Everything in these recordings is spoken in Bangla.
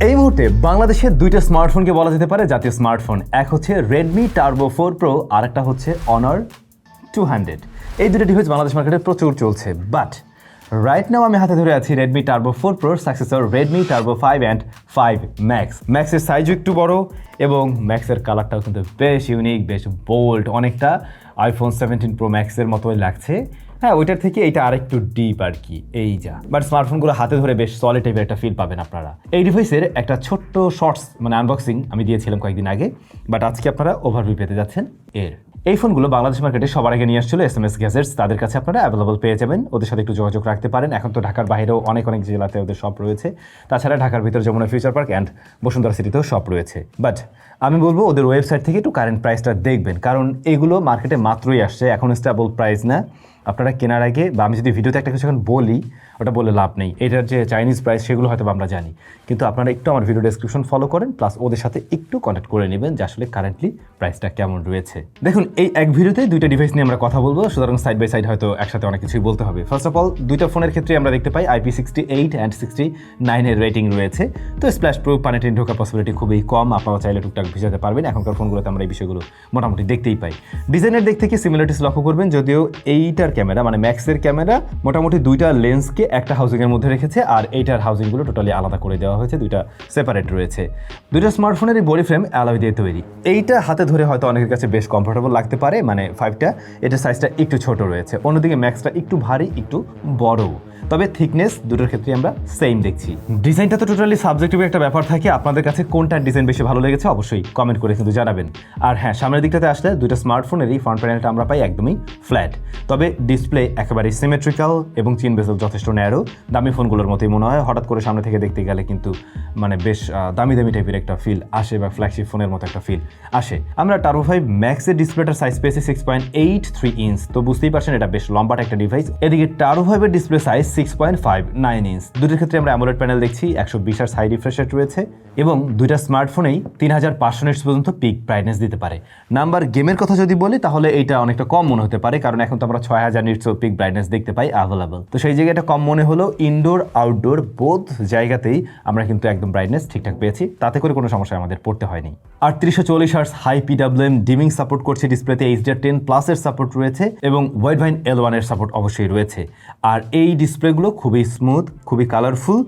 এই মুহূর্তে বাংলাদেশের দুইটা স্মার্টফোনকে বলা যেতে পারে জাতীয় স্মার্টফোন। এক হচ্ছে Redmi Turbo 4 Pro, আর একটা হচ্ছে Honor 200। এই দুটো ডিভাইস বাংলাদেশ মার্কেটে প্রচুর চলছে, বাট রাইট নাও আমি হাতে ধরে আছি Redmi Turbo 4 Pro successor Redmi Turbo 5 and 5 Max। ম্যাক্সের সাইজও একটু বড় এবং ম্যাক্সের কালারটাও কিন্তু বেশ ইউনিক, বেশ বোল্ড, অনেকটা iPhone 17 Pro Max এর মতোই লাগছে। হ্যাঁ, ওইটার থেকে এইটা আরেকটু ডিপ আর কি, এই যা। বাট স্মার্টফোনগুলো হাতে ধরে বেশ সলিড টাইপের একটা ফিল পাবেন আপনারা। এই ডিভাইসের একটা ছোট্ট শর্টস মানে আনবক্সিং আমি দিয়েছিলাম কয়েকদিন আগে, বাট আজকে আপনারা ওভারভিউ পেতে যাচ্ছেন এর। এই ফোনগুলো বাংলাদেশ মার্কেটে সবার আগে নিয়ে আসছিল SMS গ্যাজেটস, তাদের কাছে আপনারা অ্যাভেলেবল পেয়ে যাবেন। ওদের সাথে একটু যোগাযোগ রাখতে পারেন। এখন তো ঢাকার বাইরেও অনেক জেলাতে ওদের শপ রয়েছে, তাছাড়া ঢাকার ভিতর Jamuna future park and Bashundhara সিটিতেও শপ রয়েছে। বাট আমি বলবো ওদের ওয়েবসাইট থেকে একটু কারেন্ট প্রাইসটা দেখবেন, কারণ এগুলো মার্কেটে মাত্রই আসছে, এখন স্টেবল প্রাইস না। আপনারা কেনার আগে বা আমি যদি ভিডিওতে একটা কিছু এখন বলি, ওটা বলে লাভ নেই। এটার যে চাইনিজ প্রাইস সেগুলো হয়তো আমরা জানি, কিন্তু আপনারা একটু আমার ভিডিও ডেসক্রিপশন ফলো করেন, প্লাস ওদের সাথে একটু কন্ট্যাক্ট করে নেবেন যে আসলে কারেন্টলি প্রাইসটা কেমন রয়েছে। দেখুন, এই এক ভিডিওতে দুইটা ডিভাইস নিয়ে আমরা কথা বলবো, সুতরাং সাইড বাই সাইড হয়তো একসাথে অনেক কিছুই বলতে হবে। ফার্স্ট অফ অল, দুইটা ফোনের ক্ষেত্রে আমরা দেখতে পাই IP68 অ্যান্ড 69 এর রেটিং রয়েছে। তো স্প্ল্যাশ প্রুফ, পানি টেনে ঢোকার পসিবিলিটি খুবই কম, আপনারা চাইলে টুকটাক ভিজাতে পারবেন। এখনকার ফোনগুলোতে আমরা এই বিষয়গুলো মোটামুটি দেখতেই পাই। ডিজাইনের দিক থেকে সিমিলারিটিস লক্ষ্য করবেন, যদিও এইটার ক্যামেরা মানে ম্যাক্সের ক্যামেরা মোটামুটি দুইটা লেন্সকে একটা হাউজিংয়ের মধ্যে রেখেছে, আর এইটার হাউজিংগুলো টোটালি আলাদা করে দেওয়া হয়েছে, দুইটা সেপারেট রয়েছে। দুইটা স্মার্টফোনের এই বডি ফ্রেম অ্যালয় দিয়ে তৈরি। এইটা হাতে ধরে হয়তো অনেকের কাছে বেশ কমফোর্টেবল লাগতে পারে, মানে 5টা এটার সাইজটা একটু ছোট রয়েছে, অন্যদিকে ম্যাক্সটা একটু ভারী, একটু বড়। তবে থিকনেস দুটোর ক্ষেত্রে আমরা সেম দেখছি। ডিজাইনটা তো টোটালি সাবজেক্টিভ একটা ব্যাপার থাকে, আপনাদের কাছে কোনটার ডিজাইন বেশি ভালো লেগেছে অবশ্যই কমেন্ট করে কিন্তু জানাবেন। আর হ্যাঁ, সামনের দিকটাতে আসলে দুটো স্মার্টফোনেরই ফ্রন্ট প্যানেলটা আমরা পাই একদমই ফ্ল্যাট, তবে ডিসপ্লে একেবারে সিমেট্রিক্যাল এবং চিন বেজেল যথেষ্ট ন্যারো। দামি ফোনগুলোর মতোই মনে হয়, হঠাৎ করে সামনে থেকে দেখতে গেলে কিন্তু মানে বেশ দামি টাইপের একটা ফিল আসে, বা ফ্ল্যাগশিপ ফোনের মতো একটা ফিল আসে। আমরা টার্বো 5 ম্যাক্সের ডিসপ্লেটার সাইজ পেয়েছি 6.83 ইঞ্চ, তো বুঝতেই পারছেন এটা বেশ লম্বাটা একটা ডিভাইস। এদিকে টার্বো 5 এর ডিসপ্লে সাইজ 6.59 ইঞ্চ। দুটোর ক্ষেত্রে আমরা অ্যামোলেড প্যানেল দেখছি, 120 হার্টজ হাই রিফ্রেশ রেট রয়েছে, এবং দুইটা স্মার্টফোনেই 3500 নিটস পর্যন্ত পিক ব্রাইটনেস দিতে পারে। নাম্বার গেমের কথা যদি বলি তাহলে এইটা অনেকটা কম মনে হতে পারে, কারণ এখন তো আমরা 6000 নিটসও পিক ব্রাইটনেস দেখতে পাই অ্যাভেলেবল। তো সেই জায়গাটা কম মনে হলো, ইনডোর আউটডোর বোথ জায়গাতেই আমরা কিন্তু একদম ব্রাইটনেস ঠিকঠাক পেয়েছি, তাতে করে কোনো সমস্যা আমাদের পড়তে হয়নি। 3840 hertz high PWM dimming support করছে ডিসপ্লেতে, HDR10+ এর সাপোর্ট রয়েছে, এবং ওয়াইড ভাইন L1 এর সাপোর্ট অবশ্যই রয়েছে। আর এই ডিসপ্লেগুলো খুবই স্মুথ, খুবই কালারফুল,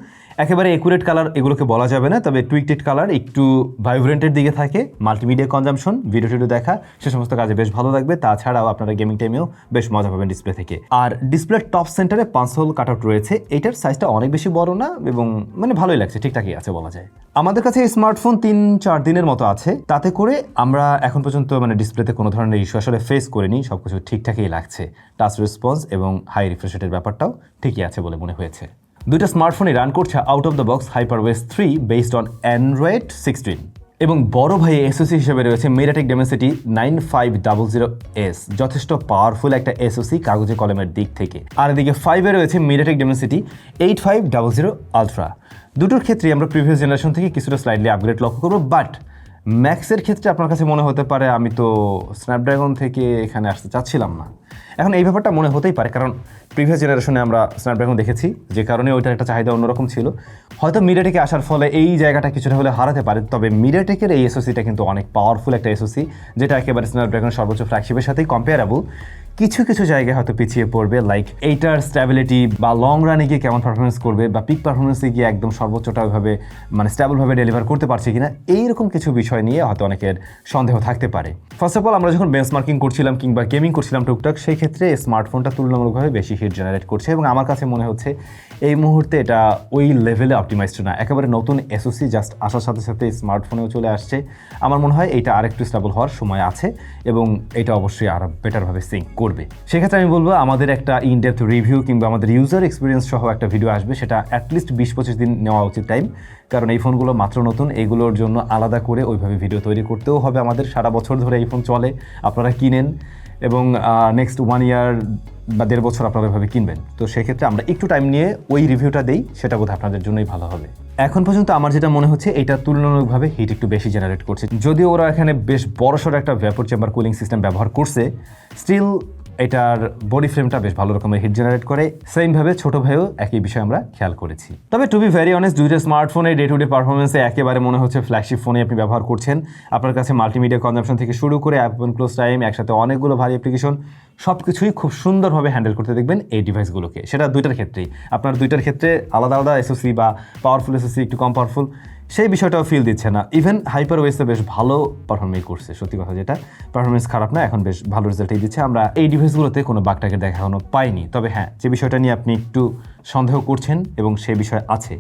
একেবারে একুরেট কালার এগুলোকে বলা যাবে না, তবে টুইকটেড কালার, একটু ভাইব্রেন্টের দিকে থাকে। মাল্টিমিডিয়া কনজাম্পশন, ভিডিও টিডিও দেখা, সে সমস্ত কাজে বেশ ভালো লাগবে। তাছাড়াও আপনারা গেমিং টাইমেও বেশ মজা পাবেন ডিসপ্লে থেকে। আর ডিসপ্লের টপ সেন্টারে 5 হোল কাট আউট রয়েছে, এটার সাইজটা অনেক বেশি বড় না, এবং মানে ভালোই লাগছে, ঠিকঠাকই আছে বলা যায়। আমাদের কাছে এই স্মার্টফোন 3-4 দিনের মতো আছে, তাতে করে আমরা এখন পর্যন্ত মানে ডিসপ্লেতে কোনো ধরনের ইস্যু আসলে ফেস করিনি, সবকিছু ঠিকঠাকই লাগছে। টাচ রেসপন্স এবং হাই রিফ্রেশ রেটের ব্যাপারটাও ঠিকই আছে বলে মনে হয়েছে। দুইটা স্মার্টফোনই রান করছে out of the box HyperOS 3 based on Android 16, এবং বড় ভাই এসওসি হিসেবে রয়েছে MediaTek Dimensity 9500S, যথেষ্ট পাওয়ারফুল একটা এসওসি কাগজে কলমের দিক থেকে। আর এদিকে 5-এ রয়েছে MediaTek Dimensity 8500 Ultra। দুটোর ক্ষেত্রে আমরা প্রিভিয়াস জেনারেশন থেকে কিছুটা স্লাইডলি আপগ্রেড লক্ষ্য করবো, বাট ম্যাক্সের ক্ষেত্রে আপনার কাছে মনে হতে পারে আমি তো স্ন্যাপড্রাগন থেকে এখানে আসতে চাচ্ছিলাম না। এখন এই ব্যাপারটা মনে হতেই পারে, কারণ প্রিভিয়াস জেনারেশনে আমরা স্ন্যাপড্রাগন দেখেছি, যে কারণে ওইটার একটা চাহিদা অন্যরকম ছিল। হয়তো মিডিয়াটেকে আসার ফলে এই জায়গাটা কিছুটা হলে হারাতে পারে, তবে মিডিয়াটেকের এই এসওসিটা কিন্তু অনেক পাওয়ারফুল একটা এসওসি, যেটা একেবারে স্ন্যাপড্রাগন সর্বোচ্চ ফ্ল্যাগশিপের সাথেই কম্পেয়ারেবল। কিছু জায়গায় হয়তো পিছিয়ে পড়বে, লাইক এইটার স্ট্যাবিলিটি বা লং রানে গিয়ে কেমন পারফরমেন্স করবে, বা পিক পারফরমেন্সে গিয়ে একদম সর্বোচ্চটা ওইভাবে মানে স্ট্যাবলভাবে ডেলিভার করতে পারছে কিনা, এইরকম কিছু বিষয় নিয়ে হয়তো অনেকের সন্দেহ থাকতে পারে। ফার্স্ট অফ অল, আমরা যখন বেঞ্চমার্কিং করছিলাম কিংবা গেমিং করছিলাম টুকটাক, সেই ক্ষেত্রে স্মার্টফোনটা তুলনামূলকভাবে বেশি হিট জেনারেট করছে, এবং আমার কাছে মনে হচ্ছে এই মুহূর্তে এটা ওই লেভেলে অপটিমাইজড না। একেবারে নতুন এসওসি জাস্ট আসার সাথে সাথে স্মার্টফোনেও চলে আসছে, আমার মনে হয় এটা আরেকটু স্টেবল হওয়ার সময় আছে, এবং এটা অবশ্যই আরও বেটারভাবে সিঙ্ক করবে। সেক্ষেত্রে আমি বলবো আমাদের একটা ইনডেপথ রিভিউ কিংবা আমাদের ইউজার এক্সপিরিয়েন্স সহ একটা ভিডিও আসবে, সেটা অ্যাটলিস্ট 20-25 দিন নেওয়া উচিত টাইম, কারণ এই ফোনগুলো মাত্র নতুন, এইগুলোর জন্য আলাদা করে ওইভাবে ভিডিও তৈরি করতেও হবে আমাদের। সারা বছর ধরে এই ফোন চলে, আপনারা কিনেন, এবং নেক্সট 1 ইয়ার বা 1.5 বছর আপনারা এভাবে কিনবেন। তো সেক্ষেত্রে আমরা একটু টাইম নিয়ে ওই রিভিউটা দেই, সেটা বোধহয় আপনাদের জন্যই ভালো হবে। এখন পর্যন্ত আমার যেটা মনে হচ্ছে এটা তুলনামূলকভাবে হিট একটু বেশি জেনারেট করছে, যদিও ওরা এখানে বেশ বড়সড় একটা ভ্যাপর চেম্বার কুলিং সিস্টেম ব্যবহার করছে, স্টিল এটার বডি ফ্রেমটা বেশ ভালো রকমের হিট জেনারেট করে। সেমভাবে ছোট ভাইও একই বিষয় আমরা খেয়াল করেছি। তবে টু বি ভেরি অনেস্ট, দুইটা স্মার্টফোনের ডে টু ডে পারফরমেন্সে একেবারে মনে হচ্ছে ফ্ল্যাগশিপ ফোনে আপনি ব্যবহার করছেন। আপনার কাছে মাল্টিমিডিয়া কনজাম্পশন থেকে শুরু করে অ্যাপ ওপেন ক্লোজ টাইম, একসাথে অনেকগুলো ভারী অ্যাপ্লিকেশন, সব কিছুই খুব সুন্দরভাবে হ্যান্ডেল করতে দেখবেন এই ডিভাইসগুলোকে। সেটা দুইটার ক্ষেত্রেই, আপনার দুইটার ক্ষেত্রে আলাদা আলাদা এসওসি বা পাওয়ারফুল এসওসি, একটু কম পাওয়ারফুল, সেই বিষয়টাও ফিল দিচ্ছে না। ইভেন হাইপার ওয়েসে বেশ ভালো পারফরমেন্স করছে, সত্যি কথা যেটা, পারফরমেন্স খারাপ না, এখন বেশ ভালো রেজাল্টই দিচ্ছে। আমরা এই ডিভাইসগুলোতে কোনো বাগটাকে দেখানো পাইনি। তবে হ্যাঁ, যে বিষয়টা নিয়ে আপনি একটু সন্দেহ করছেন এবং সেই বিষয় আছে,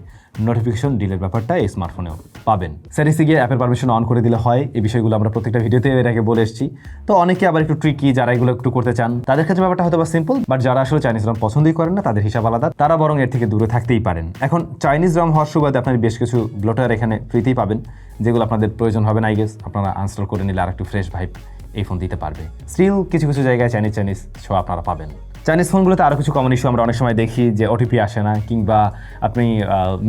নোটিফিকেশন ডিলের ব্যাপারটা এই স্মার্টফোনেও পাবেন। সেটিংসে গিয়ে অ্যাপের পারমিশন অন করে দিলে হয়। এই বিষয়গুলো আমরা প্রত্যেকটা ভিডিওতে এর আগে বলে এসেছি। তো অনেকে আবার একটু ট্রিকি, যারা এগুলো একটু করতে চান তাদের ক্ষেত্রে ব্যাপারটা হয়তো বা সিম্পল, বাট যারা আসলে চাইনিজ রম পছন্দই করেন না, তাদের হিসাব আলাদা, তারা বরং এর থেকে দূরে থাকতেই পারেন। এখন চাইনিজ রম হওয়ার সুবাদে আপনার বেশ কিছু ব্লোটার এখানে ফ্রিতেই পাবেন, যেগুলো আপনাদের প্রয়োজন হবে না, আই গেস আপনারা আনস্টল করে নিলে আর একটু ফ্রেশ ভাইব এই ফোন দিতে পারবে। স্টিল কিছু কিছু জায়গায় চাইনিজ শো আপনারা পাবেন। চাইনিজ ফোনগুলোতে আরও কিছু কমন ইস্যু আমরা অনেক সময় দেখি, যে ওটিপি আসে না, কিংবা আপনি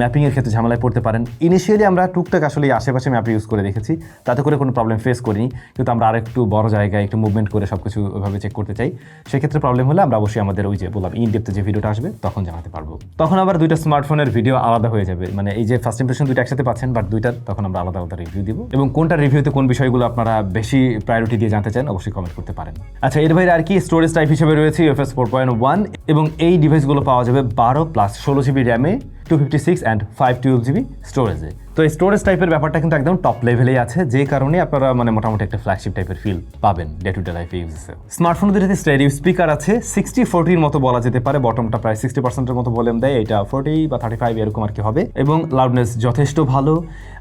ম্যাপিংয়ের ক্ষেত্রে ঝামেলায় পড়তে পারেন। ইনিশিয়ালি আমরা টুকটাক আসলে আশেপাশে ম্যাপ ইউজ করে দেখেছি, তাতে করে কোনো প্রবলেম ফেস করিনি। কিন্তু আমরা আরেকটু বড় জায়গায় একটু মুভমেন্ট করে সব কিছু ওইভাবে চেক করতে চাই। সেক্ষেত্রে প্রবলেম হলে আমরা অবশ্যই আমাদের ওই যে বললাম ইন ডেপথে যে ভিডিওটা আসবে তখন জানাতে পারবো। তখন আবার দুইটা স্মার্টফোনের ভিডিও আলাদা হয়ে যাবে, মানে এই যে ফার্স্ট ইমপ্রেশন দুইটা একসাথে পাচ্ছেন, বাট দুইটার তখন আমরা আলাদা আলাদা রিভিউ দিব। এবং কোনটা রিভিউতে কোন বিষয়গুলো আপনারা বেশি প্রায়োরিটি দিয়ে জানতে চান অবশ্যই কমেন্ট করতে পারেন। আচ্ছা, এর বাইরে আর কি স্টোরেজ টাইপ হিসেবে রয়েছে UFS 4.1, এবং এই ডিভাইসগুলো পাওয়া যাবে 12+16 জিবি র্যামে, 256 অ্যান্ড 512 জিবি স্টোরেজে। তো এই স্টোরেজ টাইপের ব্যাপারটা কিন্তু একদম টপ লেভেলেই আছে, যে কারণে আপনারা মানে মোটামুটি একটা ফ্ল্যাগশিপ টাইপের ফিল পাবেন ডে টু ডে লাইফে ইউজেসে। স্মার্টফোনের দুটোতে স্টেরিও স্পিকার আছে, 60-40 মতো বলা যেতে পারে, বটমটা প্রায় 60%-এর মতো ভলিউম দেয়, এটা 40 বা 35 এরকম আর কি হবে, এবং লাউডনেস যথেষ্ট ভালো।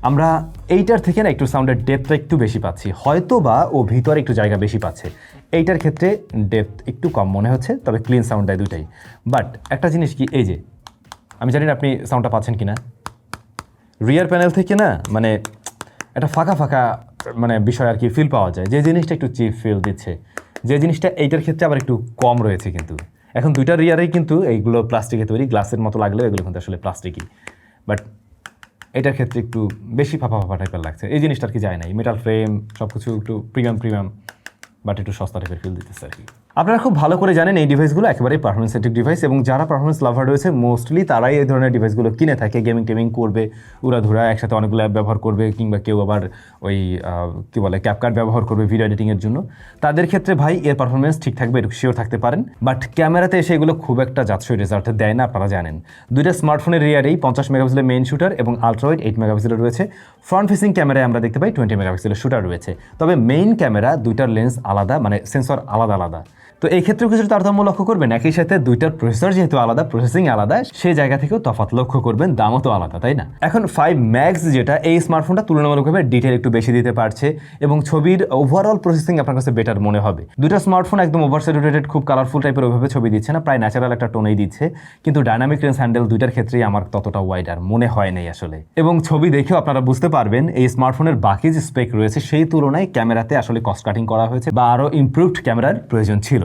আমরা এইটার থেকে না একটু সাউন্ডের ডেপথটা একটু বেশি পাচ্ছি, হয়তো বা ও ভিতরে একটু জায়গা বেশি পাচ্ছে। এইটার ক্ষেত্রে ডেপথ একটু কম মনে হচ্ছে, তবে ক্লিন সাউন্ড দেয় দুটাই। বাট একটা জিনিস কি, এই যে আমি জানি না আপনি সাউন্ডটা পাচ্ছেন কিনা, রিয়ার প্যানেল থেকে না মানে একটা ফাঁকা ফাঁকা মানে বিষয় আর কি ফিল পাওয়া যায়, যে জিনিসটা একটু চিপ ফিল দিচ্ছে, যে জিনিসটা এইটার ক্ষেত্রে আবার একটু কম রয়েছে। কিন্তু এখন দুইটা রিয়ারেই কিন্তু এইগুলো প্লাস্টিকে তৈরি, গ্লাসের মতো লাগলেও এগুলো কিন্তু আসলে প্লাস্টিকই, বাট এটার ক্ষেত্রে একটু বেশি ফাঁপা ফাঁপা টাইপের লাগছে। এই জিনিসটা আর কি যায় নাই, মেটাল ফ্রেম সব কিছু একটু প্রিমিয়াম, বাট একটু সস্তা টাইপের ফিল দিতেছে আর কি। আপনারা খুব ভালো করে জানেন এই ডিভাইসগুলো একেবারেই পারফরমেন্স সেন্ট্রিক ডিভাইস, এবং যারা পারফরমেন্স লাভার রয়েছে মোস্টলি তারাই এই ধরনের ডিভাইসগুলো কিনে থাকে। গেমিং টেমিং করবে, উড়াধুরা একসাথে অনেকগুলো অ্যাপ ব্যবহার করবে, কিংবা কেউ আবার ওই কী বলে ক্যাপকাট ব্যবহার করবে ভিডিও এডিটিংয়ের জন্য। তাদের ক্ষেত্রে ভাই এর পারফরমেন্স ঠিক থাকবে, একটু শিওর থাকতে পারেন। বাট ক্যামেরাতে এসে এগুলো খুব একটা যাচ্ছই রেজাল্ট দেয় না, আপনারা জানেন। দুইটা স্মার্টফোনের রিয়ারেই 50 মেগাপিক্সেলের মেইন শুটার এবং আলট্রাওয়াইড 8 মেগাপিক্সেলের রয়েছে। ফ্রন্ট ফেসিং ক্যামেরায় আমরা দেখতে পাই 20 মেগাপিক্সেলের শুটার রয়েছে। তবে মেইন ক্যামেরা দুইটার লেন্স আলাদা, মানে সেন্সর আলাদা। তো এই ক্ষেত্রেও কিছু তারতম্য লক্ষ্য করবেন। একই সাথে দুইটার প্রসেসর যেহেতু আলাদা, প্রসেসিং আলাদা, সেই জায়গা থেকেও তফাৎ লক্ষ্য করবেন, দামও তো আলাদা, তাই না? এখন 5 ম্যাক্স যেটা, এই স্মার্টফোনটা তুলনামূলকভাবে ডিটেল একটু বেশি দিতে পারছে, এবং ছবির ওভারঅল প্রসেসিং আপনার কাছে বেটার মনে হবে। দুইটা স্মার্টফোন একদম ওভার স্যাচুরেটেড, খুব কালারফুল টাইপের ওইভাবে ছবি দিচ্ছে না, প্রায় ন্যাচারাল একটা টোনেই দিচ্ছে। কিন্তু ডাইনামিক রেঞ্জ হ্যান্ডেল দুইটার ক্ষেত্রেই আমার ততটা ওয়াইডার মনে হয় নাই আসলে। এবং ছবি দেখেও আপনারা বুঝতে পারবেন এই স্মার্টফোনের বাকি যে স্পেক রয়েছে সেই তুলনায় ক্যামেরাতে আসলে কস্ট কাটিং করা হয়েছে, বা আরও ইমপ্রুভড ক্যামেরার প্রয়োজন ছিল।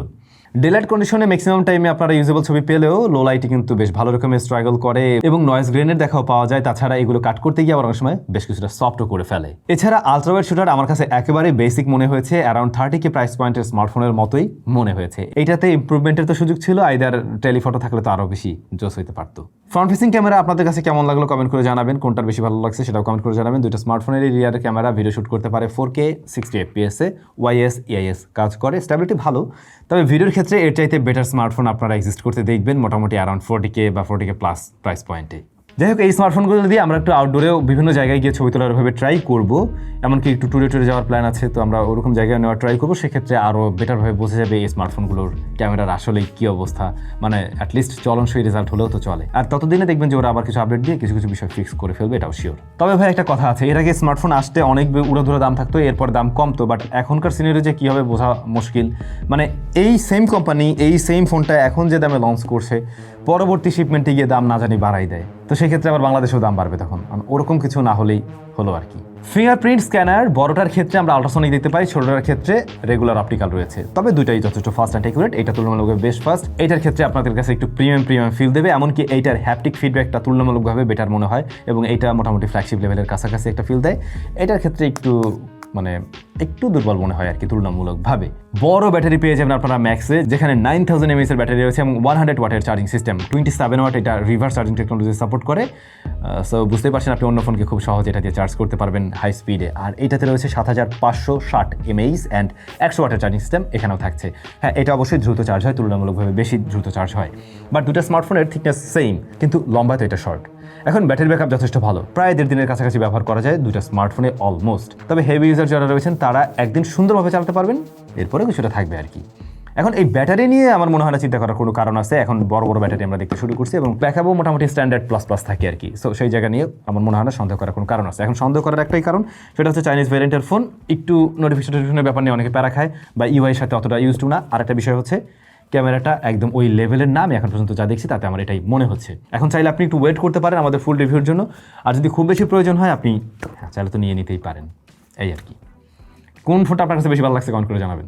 ডেলাইট কন্ডিশনে ম্যাক্সিমাম টাইমে আপনারা ইউজেবল ছবি পেলেও লো লাইটে কিন্তু বেশ ভালো রকমের স্ট্রাগল করে, এবং নয়েজ গ্রেনের দেখাও পাওয়া যায়। তাছাড়া এগুলো কাট করতে গিয়ে আবার অনেক সময় বেশ কিছুটা সফটও করে ফেলে। এছাড়া আলট্রাওয়াইড শুটার আমার কাছে একেবারে বেসিক মনে হয়েছে, অ্যারাউন্ড 30K প্রাইস পয়েন্টের স্মার্টফোনের মতোই মনে হয়েছে। এইটাতে ইমপ্রুভমেন্টের তো সুযোগ ছিল, আইদার টেলিফটো থাকলে তো আরও বেশি জোস হইতে পারতো। ফ্রন্ট ফেসিং ক্যামেরা আপনাদের কাছে কেমন লাগলো কমেন্ট করে জানাবেন, কোনটার বেশি ভালো লাগছে সেটাও কমেন্ট করে জানাবেন। দুইটা স্মার্টফোনের রিয়ার ক্যামেরা ভিডিও শুট করতে পারে 4K 60 FPS এ, ওয়াইএস EIS কাজ করে, স্ট্যাবিলিটি ভালো। তবে ভিডিওর ক্ষেত্রে এর চাইতে বেটার স্মার্টফোন আপনারা এক্সিস্ট করতে দেখবেন মোটামুটি অ্যারাউন্ড 40K বা 40K প্লাস প্রাইস পয়েন্টে। যাই হোক, এই স্মার্টফোনগুলো দিয়ে আমরা একটু আউটডোরেও বিভিন্ন জায়গায় গিয়ে ছবি তোলার ভাবে ট্রাই করবো, এমনকি একটু ট্যুরে যাওয়ার প্ল্যান আছে, তো আমরা ওরকম জায়গায় নেওয়ার ট্রাই করবো। সেক্ষেত্রে আরও বেটারভাবে বোঝা যাবে এই স্মার্টফোনগুলোর ক্যামেরার আসলে কী অবস্থা, মানে অ্যাটলিস্ট চলনসই রেজাল্ট হলেও তো চলে। আর ততদিনে দেখবেন যে ওরা আবার কিছু আপডেট দিয়ে কিছু বিষয় ফিক্স করে ফেলবে, এটাও শিওর। তবে ভাই একটা কথা আছে, এর আগে স্মার্টফোন আসতে অনেক উড়াধুরা দাম থাকতো, এরপর দাম কমতো, বাট এখনকার সিনারিও যে কী হবে বোঝা মুশকিল। মানে এই সেম কোম্পানি এই সেম ফোনটা এখন যে দামে লঞ্চ করছে, পরবর্তী শিপমেন্টে গিয়ে দাম না জানি বাড়াই দেয়, তো সেক্ষেত্রে আবার বাংলাদেশেও দাম বাড়বে তখন। ওরকম কিছু না হলেই হলো আর কি। ফিঙ্গারপ্রিন্ট স্ক্যানার বড়টার ক্ষেত্রে আমরা আল্ট্রাসনিক দেখতে পাই, ছোটটার ক্ষেত্রে রেগুলার অপটিক্যাল রয়েছে। তবে দুইটাই যথেষ্ট ফাস্ট অ্যান্ড অ্যাকুরেট, এটা তুলনামূলকভাবে বেশ ফাস্ট। এইটার ক্ষেত্রে আপনাদের কাছে একটু প্রিমিয়াম ফিল দেবে, এমনকি এইটার হ্যাপটিক ফিডব্যাকটা তুলনামূলকভাবে বেটার মনে হয়, এবং এইটা মোটামুটি ফ্ল্যাগশিপ লেভেলের কাছাকাছি একটা ফিল দেয়। এটার ক্ষেত্রে একটু মানে একটু দুর্বল মনে হয় আর কি তুলনামূলকভাবে। বড় ব্যাটারি পেয়ে যাবেন আপনারা ম্যাক্সে, যেখানে 9000 mAh এর ব্যাটারি রয়েছে এবং 100 ওয়াটের চার্জিং সিস্টেম, 27 ওয়াট এটা রিভার্স চার্জিং টেকনোলজি সাপোর্ট করে। সো বুঝতেই পারছেন আপনি অন্য ফোনকে খুব সহজে এটা দিয়ে চার্জ করতে পারবেন হাই স্পিডে। আর এটাতে রয়েছে 7560 mAh অ্যান্ড 100 ওয়াটের চার্জিং সিস্টেম এখানেও থাকছে। হ্যাঁ, এটা অবশ্যই দ্রুত চার্জ হয়, তুলনামূলকভাবে বেশি দ্রুত চার্জ হয়। বাট দুটো স্মার্টফোনের থিকনেস সেম, কিন্তু লম্বায় তো এটা শর্ট। এখন ব্যাটারি ব্যাকআপ যথেষ্ট ভালো, প্রায় 1.5 দিনের কাছাকাছি ব্যবহার করা যায় দুটো স্মার্টফোনে অলমোস্ট। তবে হেভি ইউজার যারা রয়েছেন তারা একদিন সুন্দরভাবে চালাতে পারবেন, এরপরে কিছুটা থাকবে আর কি। এখন এই ব্যাটারি নিয়ে আমার মনে হয় না চিন্তা করার কোনো কারণ আছে। এখন বড় বড় ব্যাটারি আমরা দেখতে শুরু করছি এবং ব্যাকআপও মোটামুটি স্ট্যান্ডার্ড প্লাস প্লাস থাকে আর কি। সো সেই জায়গা নিয়ে আমার মনে হয় না সন্দেহ করার কোনো কারণ আছে। এখন সন্দেহ করার একটাই কারণ, সেটা হচ্ছে চাইনিজ ভ্যারিয়েন্টের ফোন, একটু নোটিফিকেশনের ব্যাপার নিয়ে অনেকে প্যারা খায় বা ইউআইয়ের সাথে অতটা ইউজ টু না। আর একটা বিষয় হচ্ছে ক্যামেরাটা একদম ওই লেভেলের না, আমি এখন পর্যন্ত যা দেখছি তাতে আমার এটাই মনে হচ্ছে। এখন চাইলে আপনি একটু ওয়েট করতে পারেন আমাদের ফুল রিভিউর জন্য, আর যদি খুব বেশি প্রয়োজন হয় আপনি চাইলে তো নিয়ে নিতেই পারেন। এই আর কি। কোন ফোনটা আপনার কাছে বেশি ভালো লাগছে কমেন্ট করে জানাবেন।